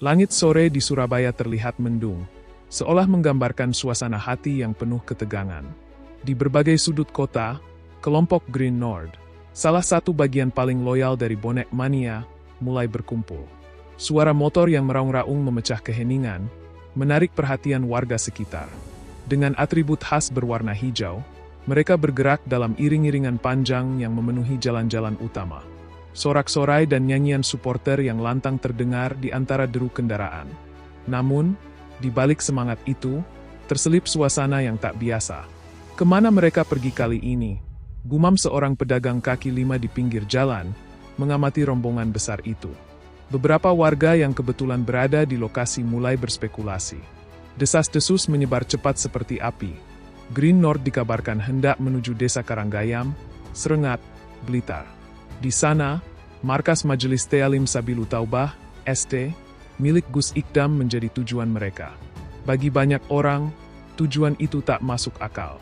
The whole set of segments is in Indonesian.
Langit sore di Surabaya terlihat mendung, seolah menggambarkan suasana hati yang penuh ketegangan. Di berbagai sudut kota, kelompok Green Nord, salah satu bagian paling loyal dari bonek mania, mulai berkumpul. Suara motor yang meraung-raung memecah keheningan, menarik perhatian warga sekitar. Dengan atribut khas berwarna hijau, mereka bergerak dalam iring-iringan panjang yang memenuhi jalan-jalan utama. Sorak-sorai dan nyanyian supporter yang lantang terdengar di antara deru kendaraan. Namun, di balik semangat itu, terselip suasana yang tak biasa. Kemana mereka pergi kali ini? Gumam seorang pedagang kaki lima di pinggir jalan, mengamati rombongan besar itu. Beberapa warga yang kebetulan berada di lokasi mulai berspekulasi. Desas-desus menyebar cepat seperti api. Green Nord dikabarkan hendak menuju Desa Karanggayam, Serengat, Blitar. Di sana, markas Majelis Ta'lim Sabilu Taubah, ST, milik Gus Ikdam menjadi tujuan mereka. Bagi banyak orang, tujuan itu tak masuk akal.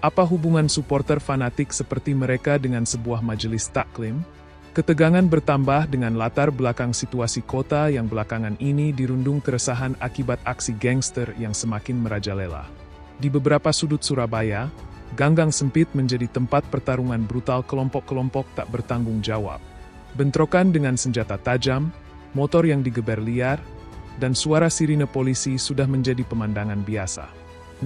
Apa hubungan supporter fanatik seperti mereka dengan sebuah majelis taklim? Ketegangan bertambah dengan latar belakang situasi kota yang belakangan ini dirundung keresahan akibat aksi gangster yang semakin merajalela. Di beberapa sudut Surabaya, ganggang sempit menjadi tempat pertarungan brutal kelompok-kelompok tak bertanggung jawab. Bentrokan dengan senjata tajam, motor yang digeber liar, dan suara sirine polisi sudah menjadi pemandangan biasa.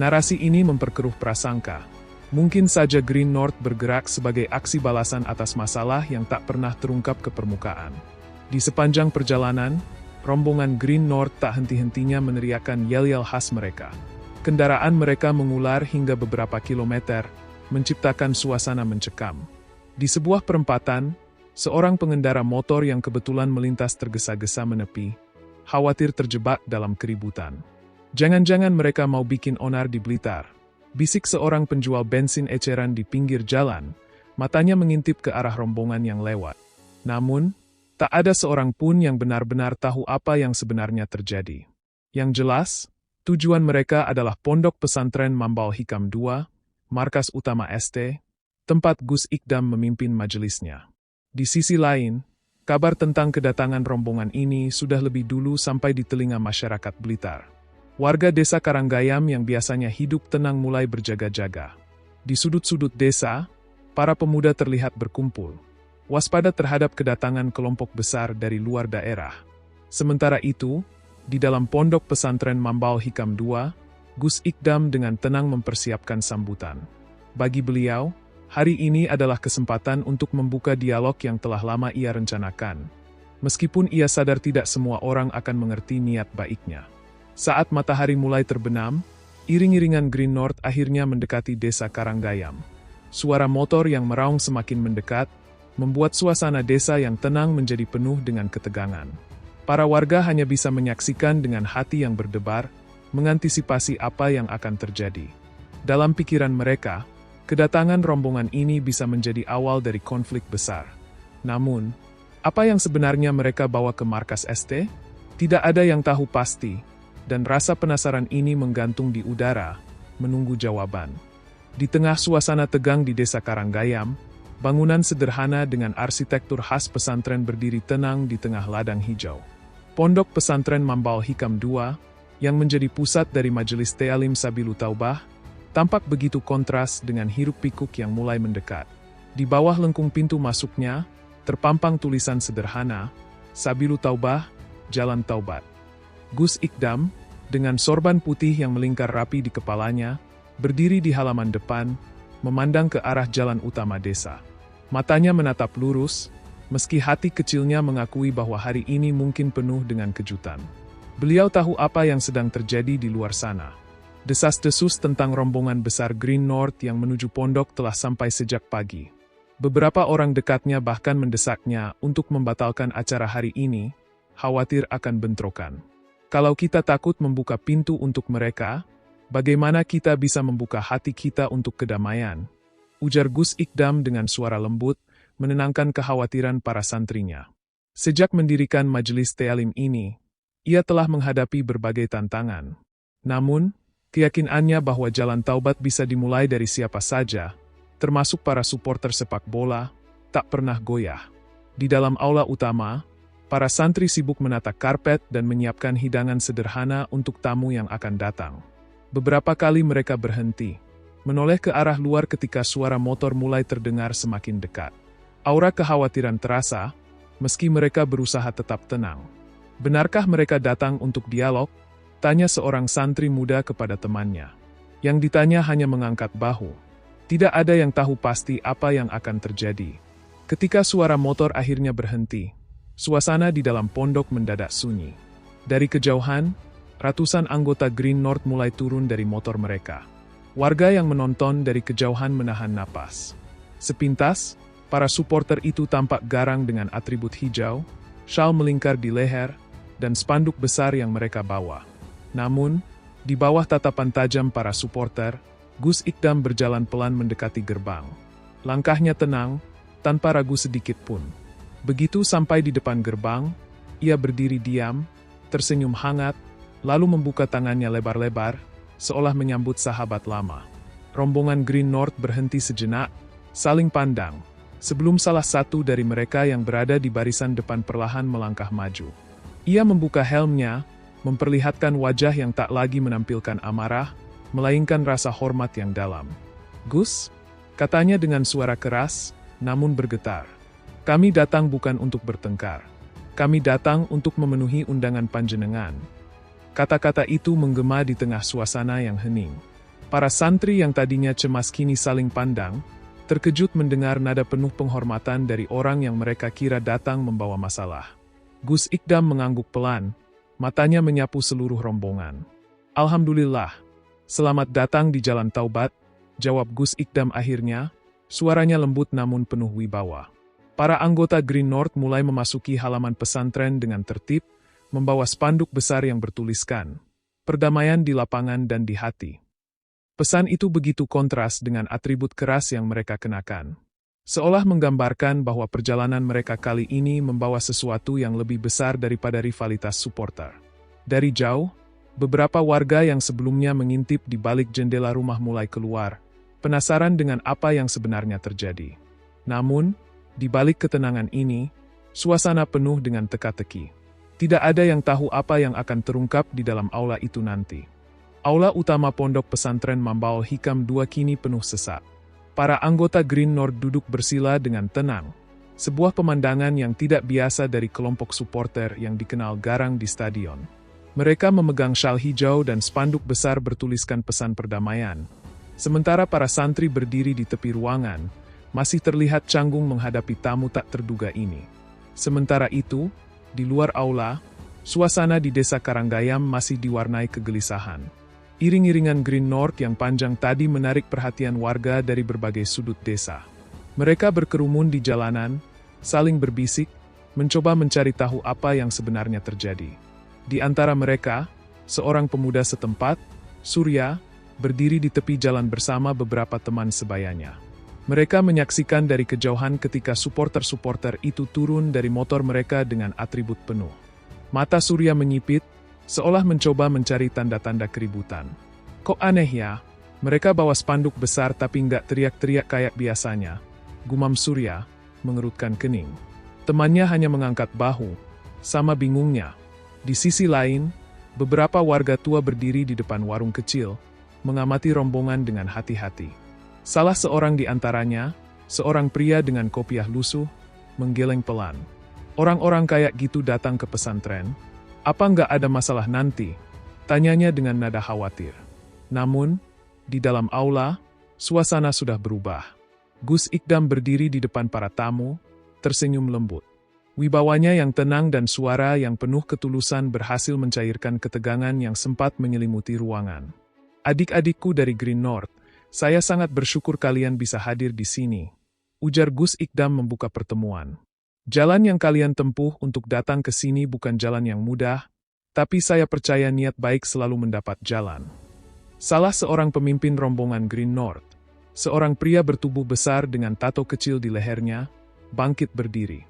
Narasi ini memperkeruh prasangka. Mungkin saja Green Nord bergerak sebagai aksi balasan atas masalah yang tak pernah terungkap ke permukaan. Di sepanjang perjalanan, rombongan Green Nord tak henti-hentinya meneriakkan yel-yel khas mereka. Kendaraan mereka mengular hingga beberapa kilometer, menciptakan suasana mencekam. Di sebuah perempatan, seorang pengendara motor yang kebetulan melintas tergesa-gesa menepi, khawatir terjebak dalam keributan. Jangan-jangan mereka mau bikin onar di Blitar, bisik seorang penjual bensin eceran di pinggir jalan, matanya mengintip ke arah rombongan yang lewat. Namun, tak ada seorang pun yang benar-benar tahu apa yang sebenarnya terjadi. Yang jelas, tujuan mereka adalah Pondok Pesantren Mambal Hikam II, markas utama ST, tempat Gus Ikdam memimpin majelisnya. Di sisi lain, kabar tentang kedatangan rombongan ini sudah lebih dulu sampai di telinga masyarakat Blitar. Warga desa Karanggayam yang biasanya hidup tenang mulai berjaga-jaga. Di sudut-sudut desa, para pemuda terlihat berkumpul, waspada terhadap kedatangan kelompok besar dari luar daerah. Sementara itu, di dalam Pondok Pesantren Mambal Hikam II, Gus Ikdam dengan tenang mempersiapkan sambutan. Bagi beliau, hari ini adalah kesempatan untuk membuka dialog yang telah lama ia rencanakan. Meskipun ia sadar tidak semua orang akan mengerti niat baiknya. Saat matahari mulai terbenam, iring-iringan Green Nord akhirnya mendekati Desa Karanggayam. Suara motor yang meraung semakin mendekat, membuat suasana desa yang tenang menjadi penuh dengan ketegangan. Para warga hanya bisa menyaksikan dengan hati yang berdebar, mengantisipasi apa yang akan terjadi. Dalam pikiran mereka, kedatangan rombongan ini bisa menjadi awal dari konflik besar. Namun, apa yang sebenarnya mereka bawa ke markas ST? Tidak ada yang tahu pasti, dan rasa penasaran ini menggantung di udara, menunggu jawaban. Di tengah suasana tegang di Desa Karanggayam, bangunan sederhana dengan arsitektur khas pesantren berdiri tenang di tengah ladang hijau. Pondok Pesantren Mambal Hikam II, yang menjadi pusat dari Majelis Ta'lim Sabilu Taubah, tampak begitu kontras dengan hiruk-pikuk yang mulai mendekat. Di bawah lengkung pintu masuknya, terpampang tulisan sederhana, Sabilu Taubah, Jalan Taubat. Gus Ikdam, dengan sorban putih yang melingkar rapi di kepalanya, berdiri di halaman depan, memandang ke arah jalan utama desa. Matanya menatap lurus, meski hati kecilnya mengakui bahwa hari ini mungkin penuh dengan kejutan. Beliau tahu apa yang sedang terjadi di luar sana. Desas-desus tentang rombongan besar Green Nord yang menuju pondok telah sampai sejak pagi. Beberapa orang dekatnya bahkan mendesaknya untuk membatalkan acara hari ini, khawatir akan bentrokan. Kalau kita takut membuka pintu untuk mereka, bagaimana kita bisa membuka hati kita untuk kedamaian? Ujar Gus Ikdam dengan suara lembut, menenangkan kekhawatiran para santrinya. Sejak mendirikan majelis ta'lim ini, ia telah menghadapi berbagai tantangan. Namun, keyakinannya bahwa jalan taubat bisa dimulai dari siapa saja, termasuk para supporter sepak bola, tak pernah goyah. Di dalam aula utama, Para santri sibuk menata karpet dan menyiapkan hidangan sederhana untuk tamu yang akan datang. Beberapa kali mereka berhenti, menoleh ke arah luar ketika suara motor mulai terdengar semakin dekat. Aura kekhawatiran terasa, meski mereka berusaha tetap tenang. Benarkah mereka datang untuk dialog? Tanya seorang santri muda kepada temannya. Yang ditanya hanya mengangguk bahu. Tidak ada yang tahu pasti apa yang akan terjadi. Ketika suara motor akhirnya berhenti, suasana di dalam pondok mendadak sunyi. Dari kejauhan, ratusan anggota Green North mulai turun dari motor mereka. Warga yang menonton dari kejauhan menahan napas. Sepintas, para supporter itu tampak garang dengan atribut hijau, syal melingkar di leher, dan spanduk besar yang mereka bawa. Namun, di bawah tatapan tajam para supporter, Gus Ikdam berjalan pelan mendekati gerbang. Langkahnya tenang, tanpa ragu sedikit pun. Begitu sampai di depan gerbang, ia berdiri diam, tersenyum hangat, lalu membuka tangannya lebar-lebar, seolah menyambut sahabat lama. Rombongan Green North berhenti sejenak, saling pandang, sebelum salah satu dari mereka yang berada di barisan depan perlahan melangkah maju. Ia membuka helmnya, memperlihatkan wajah yang tak lagi menampilkan amarah, melainkan rasa hormat yang dalam. "Gus," katanya dengan suara keras, namun bergetar. "Kami datang bukan untuk bertengkar. Kami datang untuk memenuhi undangan panjenengan." Kata-kata itu menggema di tengah suasana yang hening. Para santri yang tadinya cemas kini saling pandang, terkejut mendengar nada penuh penghormatan dari orang yang mereka kira datang membawa masalah. Gus Ikdam mengangguk pelan, matanya menyapu seluruh rombongan. "Alhamdulillah, selamat datang di Jalan Taubat," jawab Gus Ikdam akhirnya, suaranya lembut namun penuh wibawa. Para anggota Green North mulai memasuki halaman pesantren dengan tertib, membawa spanduk besar yang bertuliskan, "Perdamaian di lapangan dan di hati." Pesan itu begitu kontras dengan atribut keras yang mereka kenakan. Seolah menggambarkan bahwa perjalanan mereka kali ini membawa sesuatu yang lebih besar daripada rivalitas supporter. Dari jauh, beberapa warga yang sebelumnya mengintip di balik jendela rumah mulai keluar, penasaran dengan apa yang sebenarnya terjadi. Namun, di balik ketenangan ini, suasana penuh dengan teka-teki. Tidak ada yang tahu apa yang akan terungkap di dalam aula itu nanti. Aula utama pondok pesantren Mambaul Hikam II kini penuh sesak. Para anggota Green North duduk bersila dengan tenang. Sebuah pemandangan yang tidak biasa dari kelompok supporter yang dikenal garang di stadion. Mereka memegang syal hijau dan spanduk besar bertuliskan pesan perdamaian. Sementara para santri berdiri di tepi ruangan, masih terlihat canggung menghadapi tamu tak terduga ini. Sementara itu, di luar aula, suasana di desa Karanggayam masih diwarnai kegelisahan. Iring-iringan Green North yang panjang tadi menarik perhatian warga dari berbagai sudut desa. Mereka berkerumun di jalanan, saling berbisik, mencoba mencari tahu apa yang sebenarnya terjadi. Di antara mereka, seorang pemuda setempat, Surya, berdiri di tepi jalan bersama beberapa teman sebayanya. Mereka menyaksikan dari kejauhan ketika supporter-supporter itu turun dari motor mereka dengan atribut penuh. Mata Surya menyipit, seolah mencoba mencari tanda-tanda keributan. "Kok aneh ya? Mereka bawa spanduk besar tapi nggak teriak-teriak kayak biasanya," gumam Surya, mengerutkan kening. Temannya hanya mengangkat bahu, sama bingungnya. Di sisi lain, beberapa warga tua berdiri di depan warung kecil, mengamati rombongan dengan hati-hati. Salah seorang di antaranya, seorang pria dengan kopiah lusuh, menggeleng pelan. "Orang-orang kayak gitu datang ke pesantren? Apa nggak ada masalah nanti?" tanyanya dengan nada khawatir. Namun, di dalam aula, suasana sudah berubah. Gus Ikdam berdiri di depan para tamu, tersenyum lembut. Wibawanya yang tenang dan suara yang penuh ketulusan berhasil mencairkan ketegangan yang sempat menyelimuti ruangan. "Adik-adikku dari Green North, saya sangat bersyukur kalian bisa hadir di sini," ujar Gus Ikdam membuka pertemuan. "Jalan yang kalian tempuh untuk datang ke sini bukan jalan yang mudah, tapi saya percaya niat baik selalu mendapat jalan." Salah seorang pemimpin rombongan Green North, seorang pria bertubuh besar dengan tato kecil di lehernya, bangkit berdiri.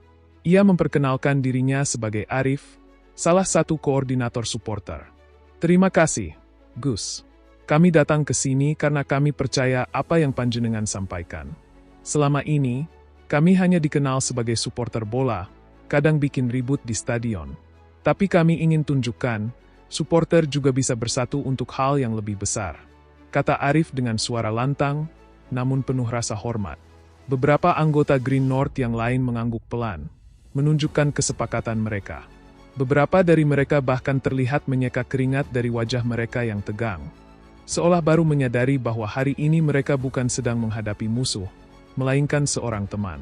Ia memperkenalkan dirinya sebagai Arif, salah satu koordinator supporter. "Terima kasih, Gus. Kami datang ke sini karena kami percaya apa yang panjenengan sampaikan. Selama ini, kami hanya dikenal sebagai supporter bola, kadang bikin ribut di stadion. Tapi kami ingin tunjukkan, supporter juga bisa bersatu untuk hal yang lebih besar, kata Arif dengan suara lantang, namun penuh rasa hormat. Beberapa anggota Green North yang lain mengangguk pelan, menunjukkan kesepakatan mereka. Beberapa dari mereka bahkan terlihat menyeka keringat dari wajah mereka yang tegang, seolah baru menyadari bahwa hari ini mereka bukan sedang menghadapi musuh, melainkan seorang teman.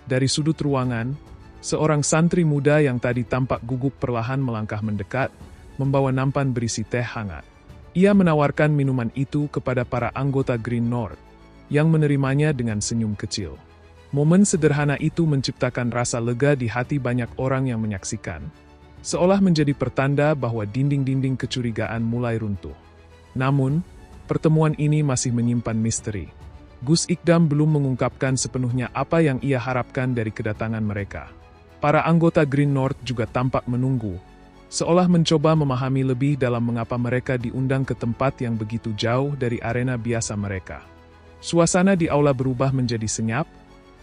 Dari sudut ruangan, seorang santri muda yang tadi tampak gugup perlahan melangkah mendekat, membawa nampan berisi teh hangat. Ia menawarkan minuman itu kepada para anggota Green North, yang menerimanya dengan senyum kecil. Momen sederhana itu menciptakan rasa lega di hati banyak orang yang menyaksikan, seolah menjadi pertanda bahwa dinding-dinding kecurigaan mulai runtuh. Namun, pertemuan ini masih menyimpan misteri. Gus Ikdam belum mengungkapkan sepenuhnya apa yang ia harapkan dari kedatangan mereka. Para anggota Green North juga tampak menunggu, seolah mencoba memahami lebih dalam mengapa mereka diundang ke tempat yang begitu jauh dari arena biasa mereka. Suasana di aula berubah menjadi senyap,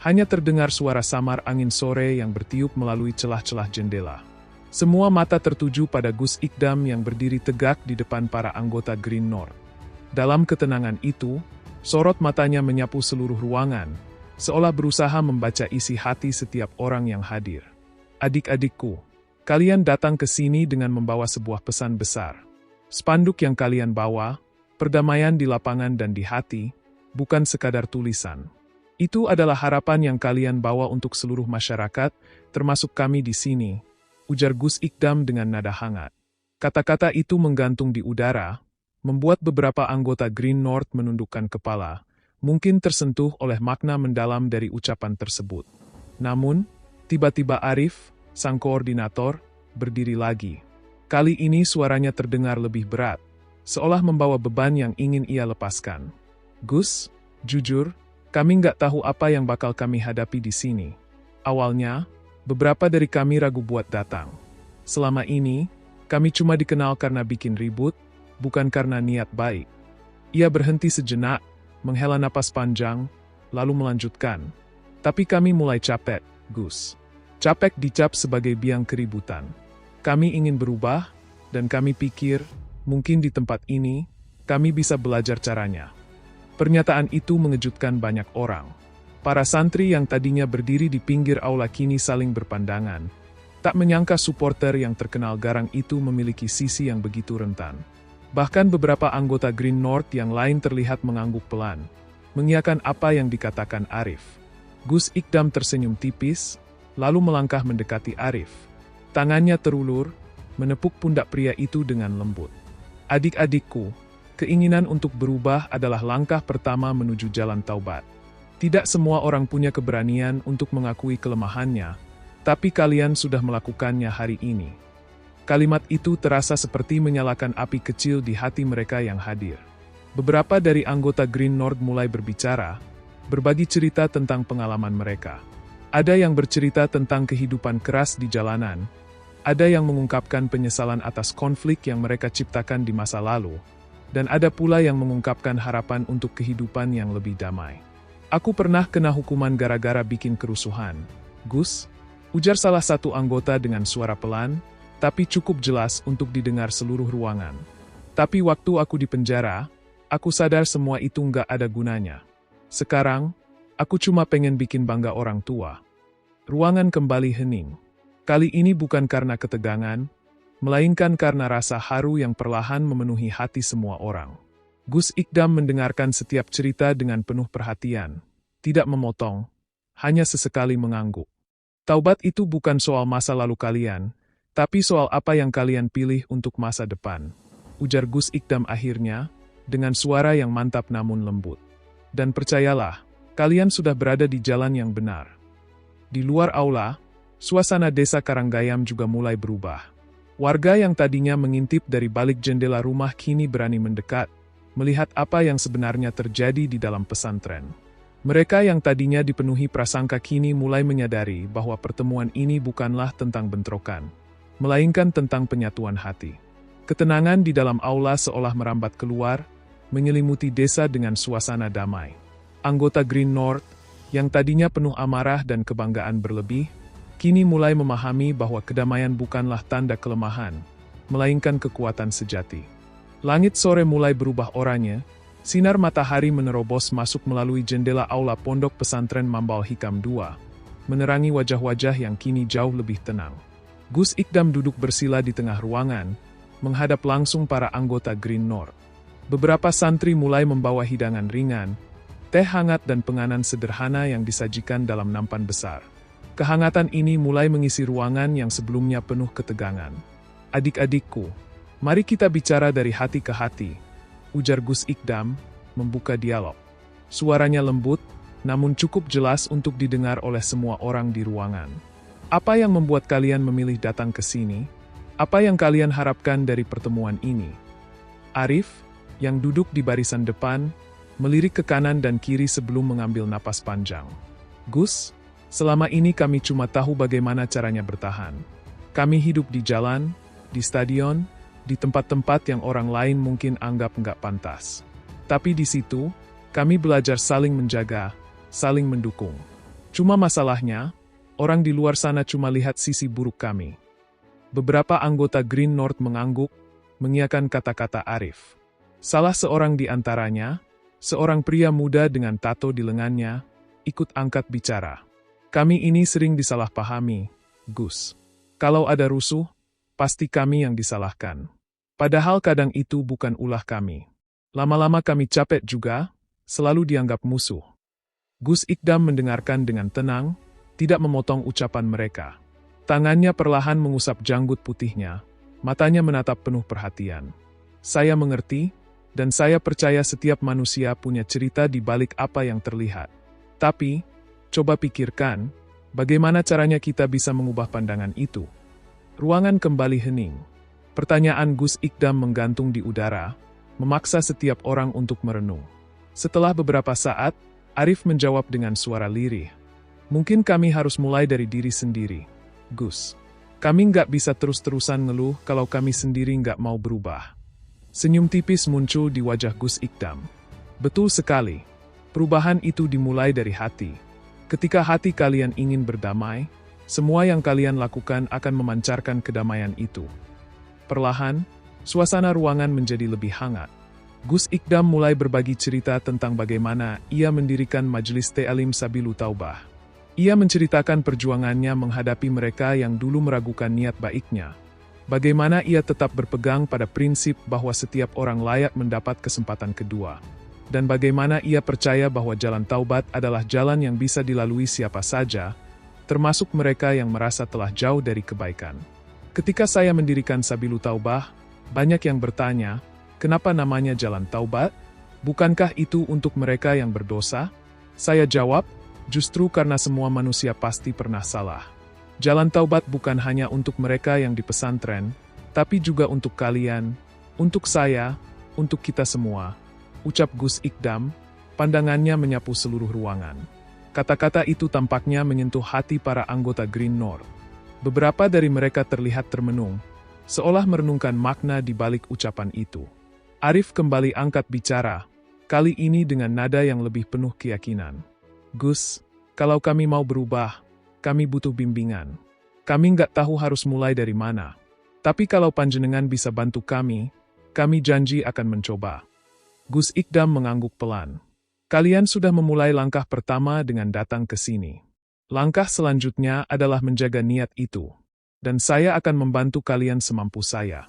hanya terdengar suara samar angin sore yang bertiup melalui celah-celah jendela. Semua mata tertuju pada Gus Ikdam yang berdiri tegak di depan para anggota Green North. Dalam ketenangan itu, sorot matanya menyapu seluruh ruangan, seolah berusaha membaca isi hati setiap orang yang hadir. Adik-adikku, kalian datang ke sini dengan membawa sebuah pesan besar. Spanduk yang kalian bawa, perdamaian di lapangan dan di hati, bukan sekadar tulisan. Itu adalah harapan yang kalian bawa untuk seluruh masyarakat, termasuk kami di sini, ujar Gus Ikdam dengan nada hangat. Kata-kata itu menggantung di udara, membuat beberapa anggota Green North menundukkan kepala, mungkin tersentuh oleh makna mendalam dari ucapan tersebut. Namun, tiba-tiba Arif, sang koordinator, berdiri lagi. Kali ini suaranya terdengar lebih berat, seolah membawa beban yang ingin ia lepaskan. Gus, jujur, kami nggak tahu apa yang bakal kami hadapi di sini. Awalnya, beberapa dari kami ragu buat datang. Selama ini, kami cuma dikenal karena bikin ribut, bukan karena niat baik. Ia berhenti sejenak, menghela napas panjang, lalu melanjutkan. Tapi kami mulai capek, Gus. Capek dicap sebagai biang keributan. Kami ingin berubah, dan kami pikir, mungkin di tempat ini, kami bisa belajar caranya. Pernyataan itu mengejutkan banyak orang. Para santri yang tadinya berdiri di pinggir aula kini saling berpandangan. Tak menyangka supporter yang terkenal garang itu memiliki sisi yang begitu rentan. Bahkan beberapa anggota Green North yang lain terlihat mengangguk pelan, mengiyakan apa yang dikatakan Arif. Gus Ikdam tersenyum tipis, lalu melangkah mendekati Arif. Tangannya terulur, menepuk pundak pria itu dengan lembut. Adik-adikku, keinginan untuk berubah adalah langkah pertama menuju jalan taubat. Tidak semua orang punya keberanian untuk mengakui kelemahannya, tapi kalian sudah melakukannya hari ini. Kalimat itu terasa seperti menyalakan api kecil di hati mereka yang hadir. Beberapa dari anggota Green North mulai berbicara, berbagi cerita tentang pengalaman mereka. Ada yang bercerita tentang kehidupan keras di jalanan, ada yang mengungkapkan penyesalan atas konflik yang mereka ciptakan di masa lalu, dan ada pula yang mengungkapkan harapan untuk kehidupan yang lebih damai. Aku pernah kena hukuman gara-gara bikin kerusuhan, Gus, ujar salah satu anggota dengan suara pelan, tapi cukup jelas untuk didengar seluruh ruangan. Tapi waktu aku di penjara, aku sadar semua itu nggak ada gunanya. Sekarang, aku cuma pengen bikin bangga orang tua. Ruangan kembali hening. Kali ini bukan karena ketegangan, melainkan karena rasa haru yang perlahan memenuhi hati semua orang. Gus Ikdam mendengarkan setiap cerita dengan penuh perhatian, tidak memotong, hanya sesekali mengangguk. Taubat itu bukan soal masa lalu kalian, tapi soal apa yang kalian pilih untuk masa depan, ujar Gus Ikdam akhirnya, dengan suara yang mantap namun lembut. Dan percayalah, kalian sudah berada di jalan yang benar. Di luar aula, suasana desa Karanggayam juga mulai berubah. Warga yang tadinya mengintip dari balik jendela rumah kini berani mendekat, melihat apa yang sebenarnya terjadi di dalam pesantren. Mereka yang tadinya dipenuhi prasangka kini mulai menyadari bahwa pertemuan ini bukanlah tentang bentrokan, melainkan tentang penyatuan hati. Ketenangan di dalam aula seolah merambat keluar, menyelimuti desa dengan suasana damai. Anggota Green North, yang tadinya penuh amarah dan kebanggaan berlebih, kini mulai memahami bahwa kedamaian bukanlah tanda kelemahan, melainkan kekuatan sejati. Langit sore mulai berubah oranye, sinar matahari menerobos masuk melalui jendela aula pondok pesantren Mambal Hikam II, menerangi wajah-wajah yang kini jauh lebih tenang. Gus Ikdam duduk bersila di tengah ruangan, menghadap langsung para anggota Green North. Beberapa santri mulai membawa hidangan ringan, teh hangat dan penganan sederhana yang disajikan dalam nampan besar. Kehangatan ini mulai mengisi ruangan yang sebelumnya penuh ketegangan. "Adik-adikku, mari kita bicara dari hati ke hati," ujar Gus Ikdam, membuka dialog. Suaranya lembut, namun cukup jelas untuk didengar oleh semua orang di ruangan. "Apa yang membuat kalian memilih datang ke sini? Apa yang kalian harapkan dari pertemuan ini?" Arif, yang duduk di barisan depan, melirik ke kanan dan kiri sebelum mengambil napas panjang. "Gus, selama ini kami cuma tahu bagaimana caranya bertahan. Kami hidup di jalan, di stadion, di tempat-tempat yang orang lain mungkin anggap nggak pantas. Tapi di situ, kami belajar saling menjaga, saling mendukung. Cuma masalahnya, orang di luar sana cuma lihat sisi buruk kami." Beberapa anggota Green North mengangguk, mengiyakan kata-kata Arif. Salah seorang di antaranya, seorang pria muda dengan tato di lengannya, ikut angkat bicara. "Kami ini sering disalahpahami, Gus. Kalau ada rusuh, pasti kami yang disalahkan. Padahal kadang itu bukan ulah kami. Lama-lama kami capek juga, selalu dianggap musuh." Gus Ikdam mendengarkan dengan tenang, tidak memotong ucapan mereka. Tangannya perlahan mengusap janggut putihnya, matanya menatap penuh perhatian. "Saya mengerti, dan saya percaya setiap manusia punya cerita di balik apa yang terlihat. Tapi, coba pikirkan, bagaimana caranya kita bisa mengubah pandangan itu?" Ruangan kembali hening. Pertanyaan Gus Ikdam menggantung di udara, memaksa setiap orang untuk merenung. Setelah beberapa saat, Arif menjawab dengan suara lirih. "Mungkin kami harus mulai dari diri sendiri, Gus. Kami nggak bisa terus-terusan ngeluh kalau kami sendiri nggak mau berubah." Senyum tipis muncul di wajah Gus Ikdam. "Betul sekali. Perubahan itu dimulai dari hati. Ketika hati kalian ingin berdamai, semua yang kalian lakukan akan memancarkan kedamaian itu." Perlahan, suasana ruangan menjadi lebih hangat. Gus Ikdam mulai berbagi cerita tentang bagaimana ia mendirikan Majelis Ta'lim Sabilu Taubah. Ia menceritakan perjuangannya menghadapi mereka yang dulu meragukan niat baiknya. Bagaimana ia tetap berpegang pada prinsip bahwa setiap orang layak mendapat kesempatan kedua. Dan bagaimana ia percaya bahwa jalan taubat adalah jalan yang bisa dilalui siapa saja, termasuk mereka yang merasa telah jauh dari kebaikan. "Ketika saya mendirikan Sabilu Taubah, banyak yang bertanya, kenapa namanya Jalan Taubat? Bukankah itu untuk mereka yang berdosa?" Saya jawab, justru karena semua manusia pasti pernah salah. Jalan taubat bukan hanya untuk mereka yang di pesantren, tapi juga untuk kalian, untuk saya, untuk kita semua, ucap Gus Ikdam, pandangannya menyapu seluruh ruangan. Kata-kata itu tampaknya menyentuh hati para anggota Green North. Beberapa dari mereka terlihat termenung, seolah merenungkan makna di balik ucapan itu. Arif kembali angkat bicara, kali ini dengan nada yang lebih penuh keyakinan. "Gus, kalau kami mau berubah, kami butuh bimbingan. Kami nggak tahu harus mulai dari mana. Tapi kalau panjenengan bisa bantu kami janji akan mencoba." Gus Ikdam mengangguk pelan. "Kalian sudah memulai langkah pertama dengan datang ke sini. Langkah selanjutnya adalah menjaga niat itu. Dan saya akan membantu kalian semampu saya."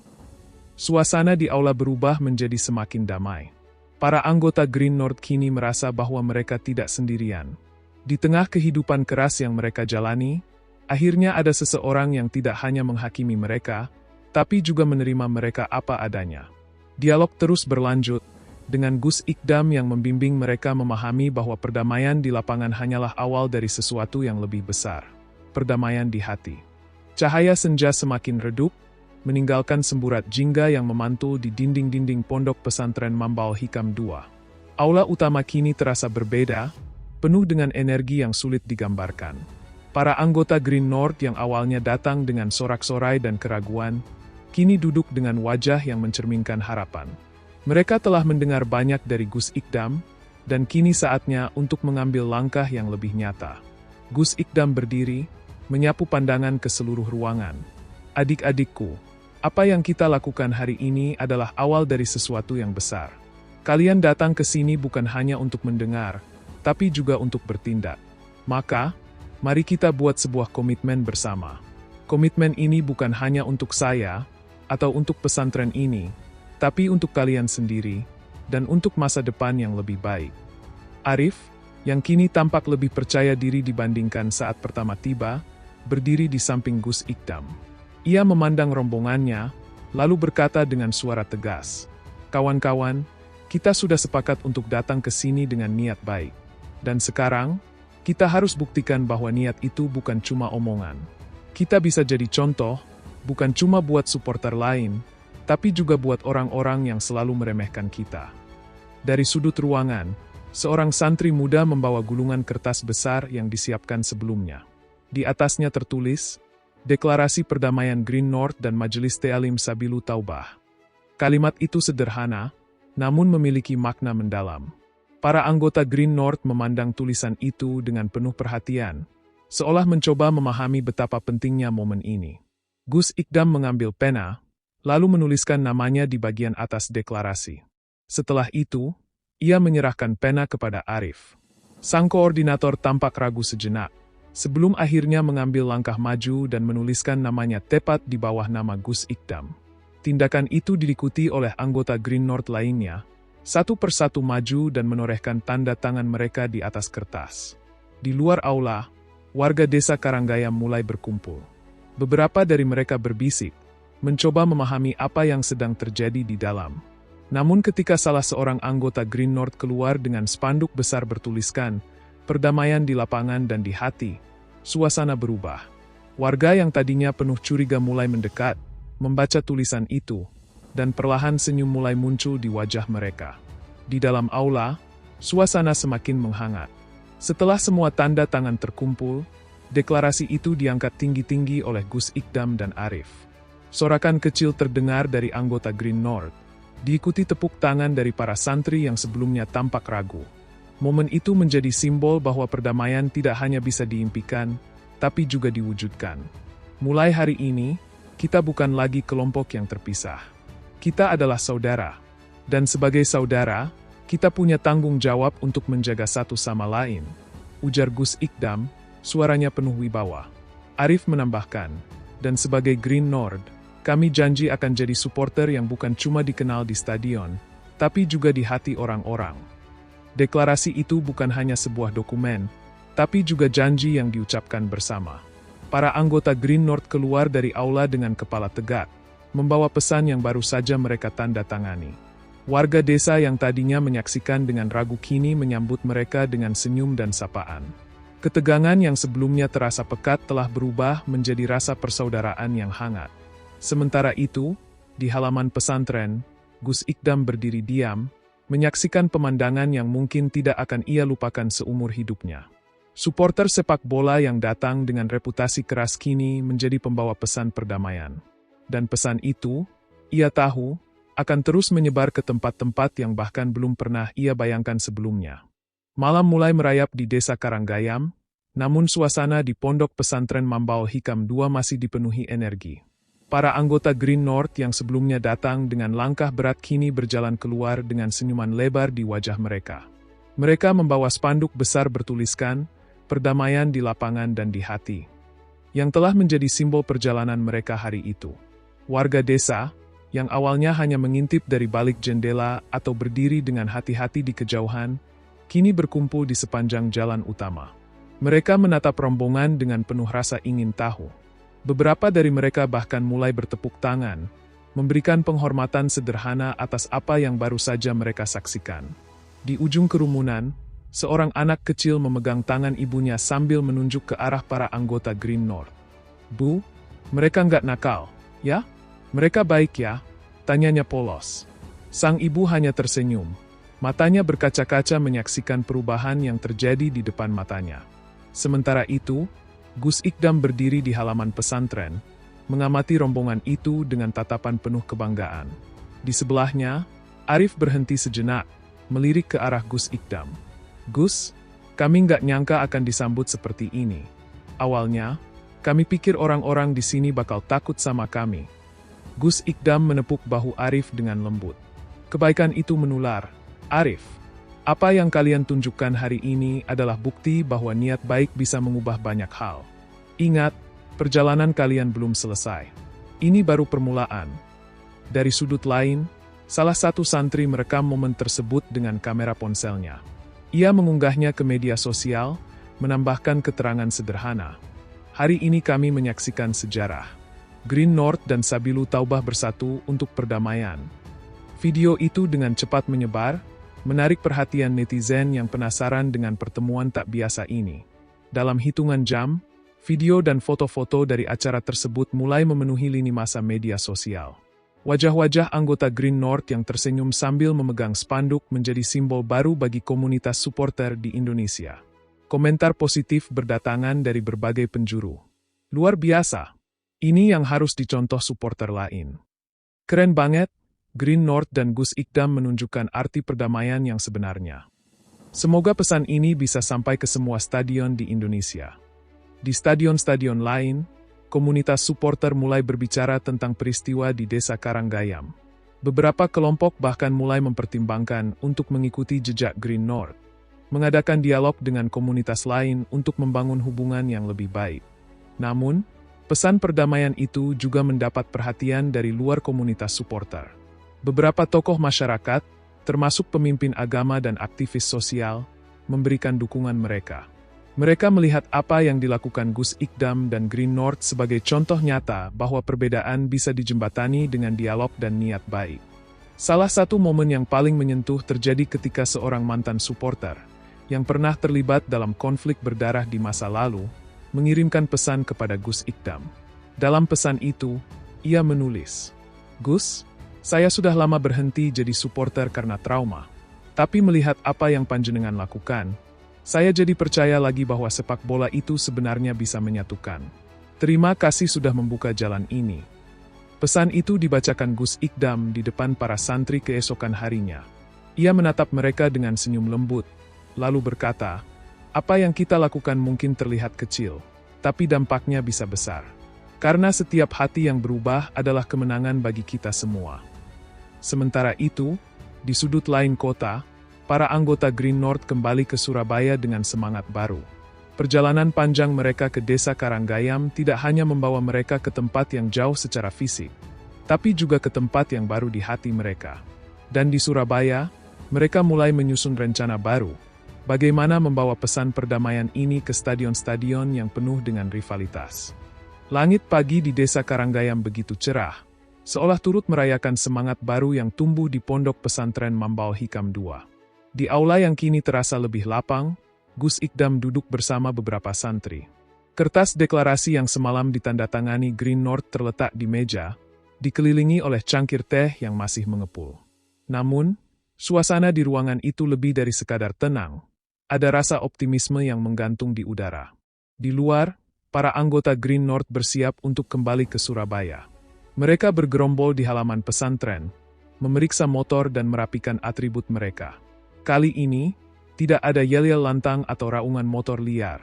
Suasana di aula berubah menjadi semakin damai. Para anggota Green North kini merasa bahwa mereka tidak sendirian. Di tengah kehidupan keras yang mereka jalani, akhirnya ada seseorang yang tidak hanya menghakimi mereka, tapi juga menerima mereka apa adanya. Dialog terus berlanjut, dengan Gus Ikdam yang membimbing mereka memahami bahwa perdamaian di lapangan hanyalah awal dari sesuatu yang lebih besar. Perdamaian di hati. Cahaya senja semakin redup, meninggalkan semburat jingga yang memantul di dinding-dinding pondok pesantren Mambal Hikam II. Aula utama kini terasa berbeda, penuh dengan energi yang sulit digambarkan. Para anggota Green North yang awalnya datang dengan sorak-sorai dan keraguan, kini duduk dengan wajah yang mencerminkan harapan. Mereka telah mendengar banyak dari Gus Ikdam, dan kini saatnya untuk mengambil langkah yang lebih nyata. Gus Ikdam berdiri, menyapu pandangan ke seluruh ruangan. Adik-adikku, apa yang kita lakukan hari ini adalah awal dari sesuatu yang besar. Kalian datang ke sini bukan hanya untuk mendengar, tapi juga untuk bertindak. Maka, mari kita buat sebuah komitmen bersama. Komitmen ini bukan hanya untuk saya, atau untuk pesantren ini, tapi untuk kalian sendiri, dan untuk masa depan yang lebih baik. Arif, yang kini tampak lebih percaya diri dibandingkan saat pertama tiba, berdiri di samping Gus Ikdam. Ia memandang rombongannya, lalu berkata dengan suara tegas, "Kawan-kawan, kita sudah sepakat untuk datang ke sini dengan niat baik. Dan sekarang, kita harus buktikan bahwa niat itu bukan cuma omongan. Kita bisa jadi contoh, bukan cuma buat supporter lain, tapi juga buat orang-orang yang selalu meremehkan kita." Dari sudut ruangan, seorang santri muda membawa gulungan kertas besar yang disiapkan sebelumnya. Di atasnya tertulis, Deklarasi Perdamaian Green North dan Majelis Ta'lim Sabilu Taubah. Kalimat itu sederhana, namun memiliki makna mendalam. Para anggota Green North memandang tulisan itu dengan penuh perhatian, seolah mencoba memahami betapa pentingnya momen ini. Gus Ikdam mengambil pena, lalu menuliskan namanya di bagian atas deklarasi. Setelah itu, ia menyerahkan pena kepada Arif. Sang koordinator tampak ragu sejenak, sebelum akhirnya mengambil langkah maju dan menuliskan namanya tepat di bawah nama Gus Ikdam. Tindakan itu diikuti oleh anggota Green North lainnya, satu persatu maju dan menorehkan tanda tangan mereka di atas kertas. Di luar aula, warga desa Karanggayam mulai berkumpul. Beberapa dari mereka berbisik, mencoba memahami apa yang sedang terjadi di dalam. Namun ketika salah seorang anggota Green North keluar dengan spanduk besar bertuliskan, "Perdamaian di lapangan dan di hati," suasana berubah. Warga yang tadinya penuh curiga mulai mendekat, membaca tulisan itu, dan perlahan senyum mulai muncul di wajah mereka. Di dalam aula, suasana semakin menghangat. Setelah semua tanda tangan terkumpul, deklarasi itu diangkat tinggi-tinggi oleh Gus Ikdam dan Arif. Sorakan kecil terdengar dari anggota Green North, diikuti tepuk tangan dari para santri yang sebelumnya tampak ragu. Momen itu menjadi simbol bahwa perdamaian tidak hanya bisa diimpikan, tapi juga diwujudkan. Mulai hari ini, kita bukan lagi kelompok yang terpisah. Kita adalah saudara. Dan sebagai saudara, kita punya tanggung jawab untuk menjaga satu sama lain, ujar Gus Ikdam, suaranya penuh wibawa. Arif menambahkan, dan sebagai Green North, kami janji akan jadi supporter yang bukan cuma dikenal di stadion, tapi juga di hati orang-orang. Deklarasi itu bukan hanya sebuah dokumen, tapi juga janji yang diucapkan bersama. Para anggota Green North keluar dari aula dengan kepala tegak, membawa pesan yang baru saja mereka tanda tangani. Warga desa yang tadinya menyaksikan dengan ragu kini menyambut mereka dengan senyum dan sapaan. Ketegangan yang sebelumnya terasa pekat telah berubah menjadi rasa persaudaraan yang hangat. Sementara itu, di halaman pesantren, Gus Ikdam berdiri diam, menyaksikan pemandangan yang mungkin tidak akan ia lupakan seumur hidupnya. Supporter sepak bola yang datang dengan reputasi keras kini menjadi pembawa pesan perdamaian. Dan pesan itu, ia tahu, akan terus menyebar ke tempat-tempat yang bahkan belum pernah ia bayangkan sebelumnya. Malam mulai merayap di desa Karanggayam, namun suasana di pondok pesantren Mambao Hikam II masih dipenuhi energi. Para anggota Green North yang sebelumnya datang dengan langkah berat kini berjalan keluar dengan senyuman lebar di wajah mereka. Mereka membawa spanduk besar bertuliskan, "Perdamaian di lapangan dan di hati," yang telah menjadi simbol perjalanan mereka hari itu. Warga desa, yang awalnya hanya mengintip dari balik jendela atau berdiri dengan hati-hati di kejauhan, kini berkumpul di sepanjang jalan utama. Mereka menatap rombongan dengan penuh rasa ingin tahu. Beberapa dari mereka bahkan mulai bertepuk tangan, memberikan penghormatan sederhana atas apa yang baru saja mereka saksikan. Di ujung kerumunan, seorang anak kecil memegang tangan ibunya sambil menunjuk ke arah para anggota Green North. "Bu, mereka nggak nakal, ya? Mereka baik ya?" tanyanya polos. Sang ibu hanya tersenyum. Matanya berkaca-kaca menyaksikan perubahan yang terjadi di depan matanya. Sementara itu, Gus Ikdam berdiri di halaman pesantren, mengamati rombongan itu dengan tatapan penuh kebanggaan. Di sebelahnya, Arif berhenti sejenak, melirik ke arah Gus Ikdam. "Gus, kami nggak nyangka akan disambut seperti ini. Awalnya, Kami pikir orang-orang di sini bakal takut sama kami. Gus Ikdam menepuk bahu Arif dengan lembut. Kebaikan itu menular. Arif, apa yang kalian tunjukkan hari ini adalah bukti bahwa niat baik bisa mengubah banyak hal. Ingat, perjalanan kalian belum selesai. Ini baru permulaan. Dari sudut lain, salah satu santri merekam momen tersebut dengan kamera ponselnya. Ia mengunggahnya ke media sosial, menambahkan keterangan sederhana. Hari ini kami menyaksikan sejarah. Green North dan Sabilu Taubah bersatu untuk perdamaian. Video itu dengan cepat menyebar, menarik perhatian netizen yang penasaran dengan pertemuan tak biasa ini. Dalam hitungan jam, video dan foto-foto dari acara tersebut mulai memenuhi lini masa media sosial. Wajah-wajah anggota Green North yang tersenyum sambil memegang spanduk menjadi simbol baru bagi komunitas supporter di Indonesia. Komentar positif berdatangan dari berbagai penjuru. Luar biasa. Ini yang harus dicontoh supporter lain. Keren banget, Green North dan Gus Ikdam menunjukkan arti perdamaian yang sebenarnya. Semoga pesan ini bisa sampai ke semua stadion di Indonesia. Di stadion-stadion lain, komunitas supporter mulai berbicara tentang peristiwa di Desa Karanggayam. Beberapa kelompok bahkan mulai mempertimbangkan untuk mengikuti jejak Green North, mengadakan dialog dengan komunitas lain untuk membangun hubungan yang lebih baik. Namun, pesan perdamaian itu juga mendapat perhatian dari luar komunitas supporter. Beberapa tokoh masyarakat, termasuk pemimpin agama dan aktivis sosial, memberikan dukungan mereka. Mereka melihat apa yang dilakukan Gus Ikdam dan Green North sebagai contoh nyata bahwa perbedaan bisa dijembatani dengan dialog dan niat baik. Salah satu momen yang paling menyentuh terjadi ketika seorang mantan supporter, yang pernah terlibat dalam konflik berdarah di masa lalu, mengirimkan pesan kepada Gus Ikdam. Dalam pesan itu, ia menulis, "Gus, saya sudah lama berhenti jadi supporter karena trauma. Tapi melihat apa yang panjenengan lakukan, saya jadi percaya lagi bahwa sepak bola itu sebenarnya bisa menyatukan. Terima kasih sudah membuka jalan ini." Pesan itu dibacakan Gus Ikdam di depan para santri keesokan harinya. Ia menatap mereka dengan senyum lembut, lalu berkata, "Apa yang kita lakukan mungkin terlihat kecil, tapi dampaknya bisa besar. Karena setiap hati yang berubah adalah kemenangan bagi kita semua." Sementara itu, di sudut lain kota, para anggota Green North kembali ke Surabaya dengan semangat baru. Perjalanan panjang mereka ke Desa Karanggayam tidak hanya membawa mereka ke tempat yang jauh secara fisik, tapi juga ke tempat yang baru di hati mereka. Dan di Surabaya, mereka mulai menyusun rencana baru, bagaimana membawa pesan perdamaian ini ke stadion-stadion yang penuh dengan rivalitas. Langit pagi di Desa Karanggayam begitu cerah, seolah turut merayakan semangat baru yang tumbuh di pondok pesantren Mambal Hikam II. Di aula yang kini terasa lebih lapang, Gus Ikdam duduk bersama beberapa santri. Kertas deklarasi yang semalam ditandatangani Green North terletak di meja, dikelilingi oleh cangkir teh yang masih mengepul. Namun, suasana di ruangan itu lebih dari sekadar tenang. Ada rasa optimisme yang menggantung di udara. Di luar, para anggota Green North bersiap untuk kembali ke Surabaya. Mereka bergerombol di halaman pesantren, memeriksa motor dan merapikan atribut mereka. Kali ini, tidak ada yel-yel lantang atau raungan motor liar.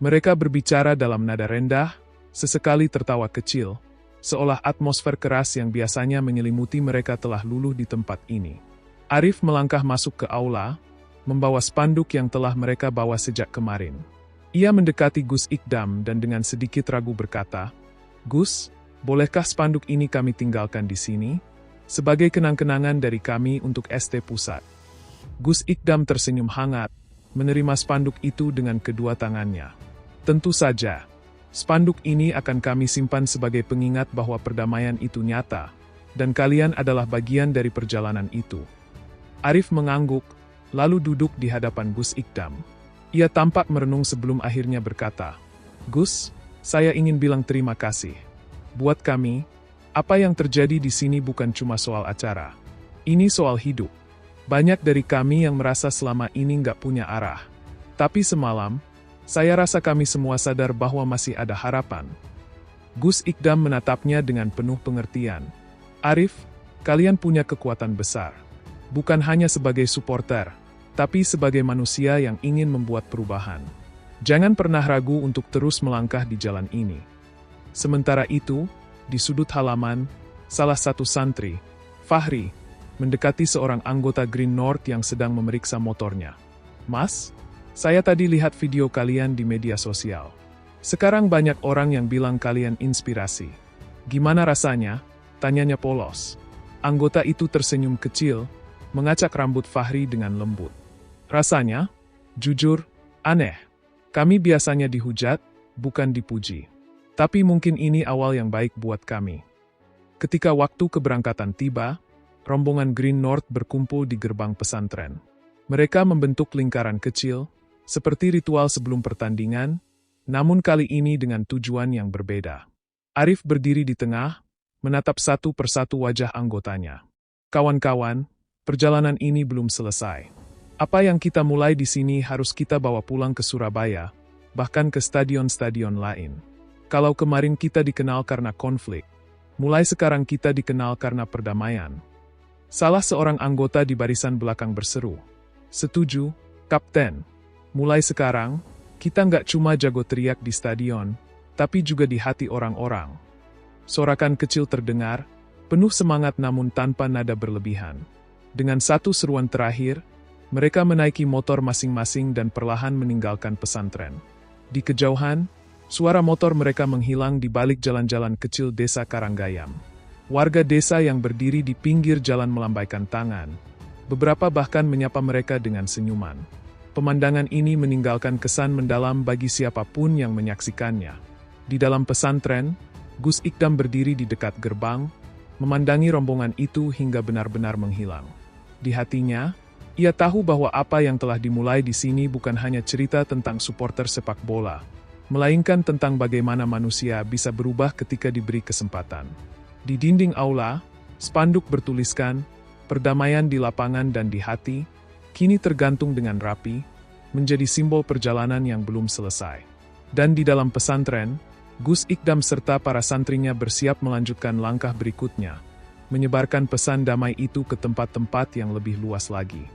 Mereka berbicara dalam nada rendah, sesekali tertawa kecil, seolah atmosfer keras yang biasanya menyelimuti mereka telah luluh di tempat ini. Arif melangkah masuk ke aula, membawa spanduk yang telah mereka bawa sejak kemarin. Ia mendekati Gus Ikdam dan dengan sedikit ragu berkata, "Gus, bolehkah spanduk ini kami tinggalkan di sini? Sebagai kenang-kenangan dari kami untuk ST Pusat." Gus Ikdam tersenyum hangat, menerima spanduk itu dengan kedua tangannya. "Tentu saja, spanduk ini akan kami simpan sebagai pengingat bahwa perdamaian itu nyata, dan kalian adalah bagian dari perjalanan itu." Arif mengangguk, lalu duduk di hadapan Gus Ikdam. Ia tampak merenung sebelum akhirnya berkata, "Gus, saya ingin bilang terima kasih. Buat kami, apa yang terjadi di sini bukan cuma soal acara. Ini soal hidup. Banyak dari kami yang merasa selama ini nggak punya arah. Tapi semalam, saya rasa kami semua sadar bahwa masih ada harapan." Gus Ikdam menatapnya dengan penuh pengertian. "Arif, kalian punya kekuatan besar. Bukan hanya sebagai supporter, tapi sebagai manusia yang ingin membuat perubahan. Jangan pernah ragu untuk terus melangkah di jalan ini. Sementara itu, di sudut halaman, salah satu santri, Fahri, mendekati seorang anggota Green North yang sedang memeriksa motornya. "Mas, saya tadi lihat video kalian di media sosial. Sekarang banyak orang yang bilang kalian inspirasi. Gimana rasanya?" tanyanya polos. Anggota itu tersenyum kecil, mengacak rambut Fahri dengan lembut. "Rasanya, jujur, aneh. Kami biasanya dihujat, bukan dipuji. Tapi mungkin ini awal yang baik buat kami." Ketika waktu keberangkatan tiba, rombongan Green North berkumpul di gerbang pesantren. Mereka membentuk lingkaran kecil, seperti ritual sebelum pertandingan, namun kali ini dengan tujuan yang berbeda. Arif berdiri di tengah, menatap satu persatu wajah anggotanya. "Kawan-kawan, perjalanan ini belum selesai. Apa yang kita mulai di sini harus kita bawa pulang ke Surabaya, bahkan ke stadion-stadion lain. Kalau kemarin kita dikenal karena konflik, mulai sekarang kita dikenal karena perdamaian." Salah seorang anggota di barisan belakang berseru, "Setuju, Kapten. Mulai sekarang, kita nggak cuma jago teriak di stadion, tapi juga di hati orang-orang." Sorakan kecil terdengar, penuh semangat namun tanpa nada berlebihan. Dengan satu seruan terakhir, mereka menaiki motor masing-masing dan perlahan meninggalkan pesantren. Di kejauhan, suara motor mereka menghilang di balik jalan-jalan kecil desa Karanggayam. Warga desa yang berdiri di pinggir jalan melambaikan tangan. Beberapa bahkan menyapa mereka dengan senyuman. Pemandangan ini meninggalkan kesan mendalam bagi siapapun yang menyaksikannya. Di dalam pesantren, Gus Ikdam berdiri di dekat gerbang, memandangi rombongan itu hingga benar-benar menghilang. Di hatinya, ia tahu bahwa apa yang telah dimulai di sini bukan hanya cerita tentang supporter sepak bola, melainkan tentang bagaimana manusia bisa berubah ketika diberi kesempatan. Di dinding aula, spanduk bertuliskan, "Perdamaian di lapangan dan di hati," kini tergantung dengan rapi, menjadi simbol perjalanan yang belum selesai. Dan di dalam pesantren, Gus Ikdam serta para santrinya bersiap melanjutkan langkah berikutnya, menyebarkan pesan damai itu ke tempat-tempat yang lebih luas lagi.